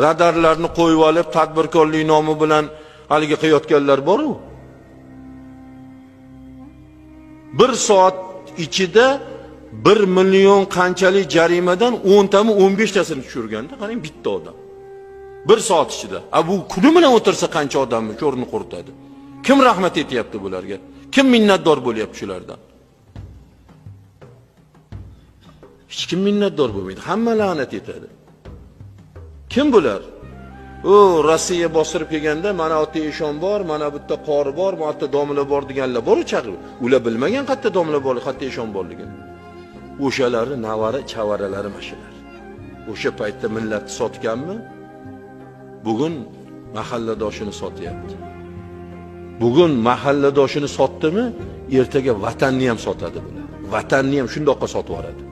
radarlarni qo'yib olib, tadbirkorlik nomi bilan haligi qilayotganlar bor-ku. 1 soat ichida 1 million qanchalik jarimadan 10 tami 15 tasini tushirganda, qarang bitta odam. 1 soat ichida. Bu kuni bilan o'tirsa qancha odamni ko'rni quritadi. Kim rahmat etyapti bularga? Kim minnatdor bo'lyapti shulardan? Hech kim minnatdor bo'lmaydi. Hamma la'nat etadi. Kim bular? Rossiya bostirib kelganda mana bu yerda eshon bor, mana bu yerda qor bor, mana bu yerda domla bor deganlar bor chaqirib. Ular bilmagan qayerda domla bor, qayerda eshon borligini. O'shalari navara chavaralari mashalar. O'sha paytda millatni sotganmi? Bugun mahalladoshini sotyapti. Bugun mahalladoshini sotdimi, ertaga vatanni ham sotadi bular. Vatanni ham shundoqqa sotib yuboradi.